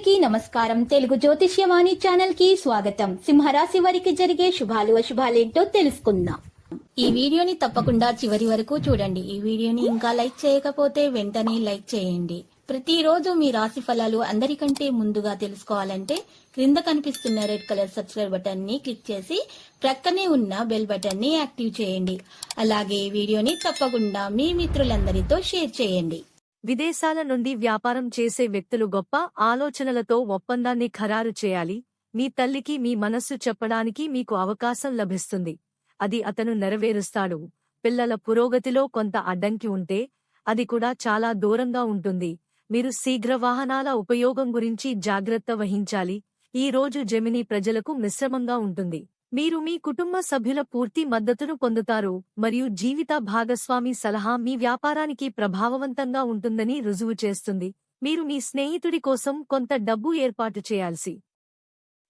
అందరికీ నమస్కారం. తెలుగు జ్యోతిష్యవాణి ఛానల్ కి స్వాగతం. సింహరాశి వారికి జరిగే శుభాలు అశుభాలేంటో తెలుసుకుందాం. ఈ వీడియోని తప్పకుండా చివరి వరకు చూడండి. ఈ వీడియోని ఇంకా లైక్ చేయకపోతే వెంటనే లైక్ చేయండి. ప్రతిరోజు మీ రాశి ఫలాలు అందరికంటే ముందుగా తెలుసుకోవాలంటే క్రింద కనిపిస్తున్న రెడ్ కలర్ సబ్స్క్రైబ్ బటన్ ని క్లిక్ చేసి ప్రక్కనే ఉన్న బెల్ బటన్ ని యాక్టివ్ చేయండి. అలాగే ఈ వీడియోని తప్పకుండా మీ మిత్రులందరితో షేర్ చేయండి. విదేశాల నుండి వ్యాపారం చేసే వ్యక్తులు గొప్ప ఆలోచనలతో ఒప్పందాన్ని ఖరారు చేయాలి. మీ తల్లికి మీ మనస్సు చెప్పడానికి మీకు అవకాశం లభిస్తుంది. అది అతను నెరవేరుస్తాడు. పిల్లల పురోగతిలో కొంత అడ్డంకి ఉంటే అది కూడా చాలా దూరంగా ఉంటుంది. మీరు శీఘ్ర వాహనాల ఉపయోగం గురించి జాగ్రత్త వహించాలి. ఈ రోజు జెమిని ప్రజలకు మిశ్రమంగా ఉంటుంది. మీరు మీ కుటుంబ సభ్యుల పూర్తి మద్దతును పొందుతారు మరియు జీవిత భాగస్వామి సలహా మీ వ్యాపారానికి ప్రభావవంతంగా ఉంటుందని రుజువు చేస్తుంది. మీరు మీ స్నేహితుడి కోసం కొంత డబ్బు ఏర్పాటు చేయాల్సి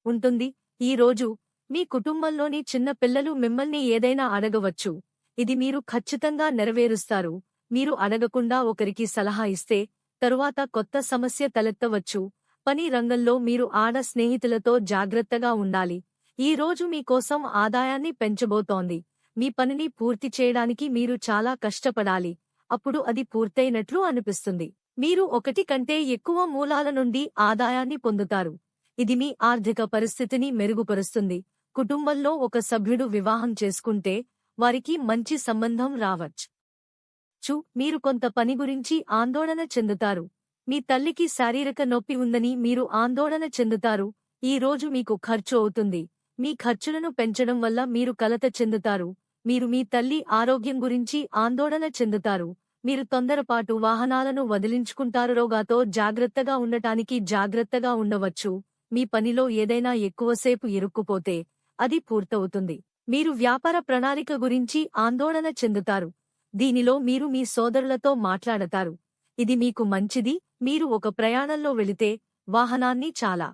ఉంటుంది. ఈ రోజు మీ కుటుంబంలోని చిన్న పిల్లలు మిమ్మల్ని ఏదైనా అడగవచ్చు. ఇది మీరు ఖచ్చితంగా నెరవేరుస్తారు. మీరు అడగకుండా ఒకరికి సలహా ఇస్తే తరువాత కొత్త సమస్య తలెత్తవచ్చు. పని రంగంలో మీరు ఆడ స్నేహితులతో జాగ్రత్తగా ఉండాలి. ఈ రోజు మీకోసం ఆదాయాన్ని పెంచబోతోంది. మీ పనిని పూర్తి చేయడానికి మీరు చాలా కష్టపడాలి. అప్పుడు అది పూర్తయినట్లు అనిపిస్తుంది. మీరు ఒకటి కంటే ఎక్కువ మూలాల నుండి ఆదాయాన్ని పొందుతారు. ఇది మీ ఆర్థిక పరిస్థితిని మెరుగుపరుస్తుంది. కుటుంబంలో ఒక సభ్యుడు వివాహం చేసుకుంటే వారికి మంచి సంబంధం రావచ్చు. మీరు కొంత పని గురించి ఆందోళన చెందుతారు. మీ తల్లికి శారీరక నొప్పి ఉందని మీరు ఆందోళన చెందుతారు. ఈ రోజు మీకు ఖర్చు అవుతుంది. మీ ఖర్చులను పెంచడం వల్ల మీరు కలత చెందుతారు. మీరు మీ తల్లి ఆరోగ్యం గురించి ఆందోళన చెందుతారు. మీరు తొందరపాటు వాహనాలను వదిలించుకుంటారు. రోగాతో జాగ్రత్తగా ఉండటానికి జాగ్రత్తగా ఉండవచ్చు. మీ పనిలో ఏదైనా ఎక్కువసేపు ఇరుక్కుపోతే అది పూర్తవుతుంది. మీరు వ్యాపార ప్రణాళిక గురించి ఆందోళన చెందుతారు. దీనిలో మీరు మీ సోదరులతో మాట్లాడతారు. ఇది మీకు మంచిది. మీరు ఒక ప్రయాణంలో వెళితే వాహనాన్ని చాలా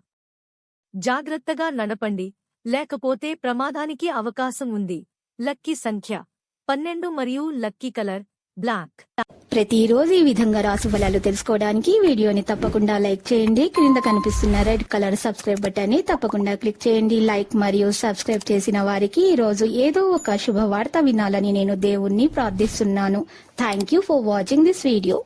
జాగ్రత్తగా నడపండి, లేకపోతే ప్రమాదానికి అవకాశం ఉంది. లక్కీ సంఖ్య 12 మరియు లక్కీ కలర్ బ్లాక్. ప్రతిరోజు ఈ విధంగా రాశి ఫలాలు తెలుసుకోవడానికి వీడియోని తప్పకుండా లైక్ చేయండి. క్రింద కనిపిస్తున్న రెడ్ కలర్ సబ్స్క్రైబ్ బటన్ ని తప్పకుండా క్లిక్ చేయండి. లైక్ మరియు సబ్స్క్రైబ్ చేసిన వారికి ఈ రోజు ఏదో ఒక శుభవార్త వినాలని నేను దేవుణ్ణి ప్రార్థిస్తున్నాను. Thank you for watching this video.